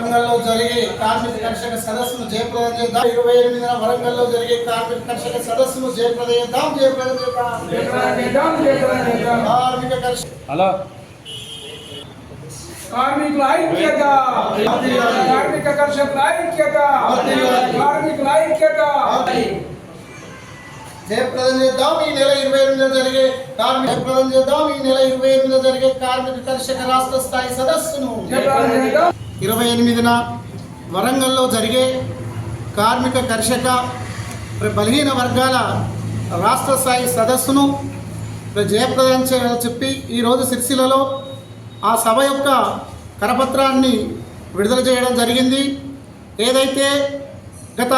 వరంగల్లో జరిగే కార్మిక కర్షక సదస్సును జయప్రదం చేద్దాం. 28న వరంగల్లో జరిగే కార్మిక కర్షక సదస్సును జయప్రదం చేద్దాం. కార్మిక కర్షక హలో కార్మికుల ఐక్యత, కార్మిక కర్షకుల ఐక్యత, కార్మికుల ఐక్యత. జయప్రదం చేద్దాం. ఈ నెల 28న జరిగే కార్మిక కర్షక రాష్ట్ర స్థాయి సదస్సును 28న వరంగల్లో జరిగే కార్మిక కర్షక బలహీన వర్గాల రాష్ట్ర స్థాయి సదస్సును జయప్రదం చేయాలని చెప్పి ఈరోజు సిరిసిల్లలో ఆ సభ యొక్క కరపత్రాన్ని విడుదల చేయడం జరిగింది. ఏదైతే గత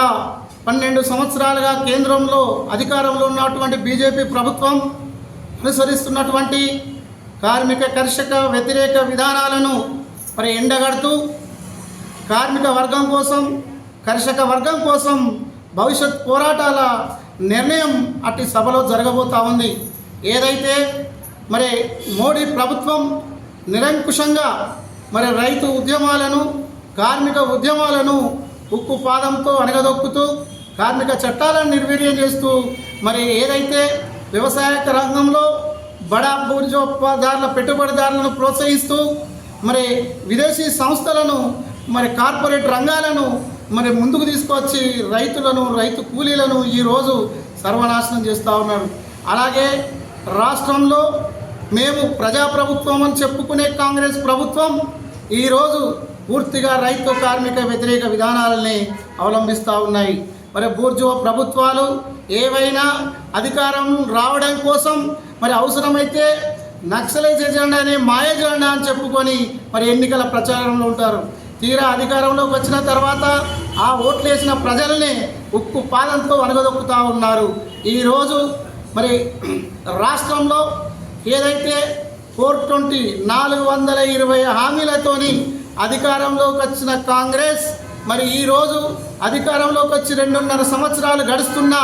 12 సంవత్సరాలుగా కేంద్రంలో అధికారంలో ఉన్నటువంటి బీజేపీ ప్రభుత్వం అనుసరిస్తున్నటువంటి కార్మిక కర్షక వ్యతిరేక విధానాలను ఎండగడుతూ కార్మిక వర్గం కోసం, కర్షక వర్గం కోసం భవిష్యత్ పోరాటాల నిర్ణయం అట్టి సభలో జరగబోతూ ఉంది. ఏదైతే మోడీ ప్రభుత్వం నిరంకుశంగా రైతు ఉద్యమాలను, కార్మిక ఉద్యమాలను ఉక్కు పాదంతో అణగదొక్కుతూ కార్మిక చట్టాలను నిర్వీర్యం చేస్తూ ఏదైతే వ్యవసాయ రంగంలో బడా బూర్జోత్పాదారుల పెట్టుబడిదారులను ప్రోత్సహిస్తూ విదేశీ సంస్థలను కార్పొరేట్ రంగాలను ముందుకు తీసుకొచ్చి రైతులను, రైతు కూలీలను ఈరోజు సర్వనాశనం చేస్తూ ఉన్నారు. అలాగే రాష్ట్రంలో మేము ప్రజాప్రభుత్వం అని చెప్పుకునే కాంగ్రెస్ ప్రభుత్వం ఈరోజు పూర్తిగా రైతు కార్మిక వ్యతిరేక విధానాలని అవలంబిస్తూ ఉన్నాయి. బూర్జువా ప్రభుత్వాలు ఏవైనా అధికారం రావడం కోసం అవసరమైతే నక్సలైజ్ ఎజెండా అనే మాయ జెండా అని చెప్పుకొని ఎన్నికల ప్రచారంలో ఉంటారు. తీరా అధికారంలోకి వచ్చిన తర్వాత ఆ ఓట్లేసిన ప్రజల్ని ఉక్కు పాదంతో అణగదొక్కుతూ ఉన్నారు. ఈరోజు రాష్ట్రంలో ఏదైతే 420 420 హామీలతోని అధికారంలోకి వచ్చిన కాంగ్రెస్ ఈరోజు అధికారంలోకి వచ్చి 2.5 సంవత్సరాలు గడుస్తున్నా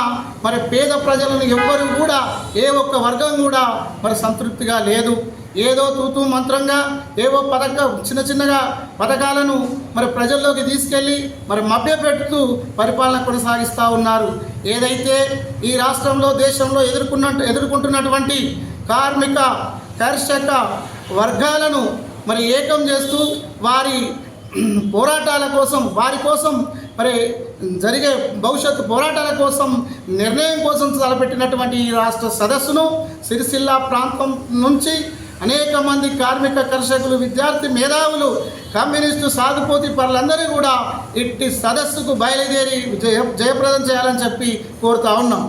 పేద ప్రజలను ఎవ్వరూ కూడా ఏ ఒక్క వర్గం కూడా సంతృప్తిగా లేదు. ఏదో తూతూ మంత్రంగా ఏవో చిన్నగా పథకాలను ప్రజల్లోకి తీసుకెళ్ళి మభ్యపెడుతూ పరిపాలన కొనసాగిస్తూ ఉన్నారు. ఏదైతే ఈ రాష్ట్రంలో, దేశంలో ఎదుర్కొంటున్నటువంటి కార్మిక కర్షక వర్గాలను ఏకం చేస్తూ వారి పోరాటాల కోసం, వారి కోసం జరిగే భవిష్యత్తు పోరాటాల కోసం, నిర్ణయం కోసం తలపెట్టినటువంటి ఈ రాష్ట్ర సదస్సును సిరిసిల్ల ప్రాంతం నుంచి అనేక మంది కార్మిక కర్షకులు, విద్యార్థి మేధావులు, కమ్యూనిస్టు సాగుపోతి పరులందరూ కూడా ఇట్టి సదస్సుకు బయలుదేరి జయప్రదం చేయాలని చెప్పి కోరుతా ఉన్నాం.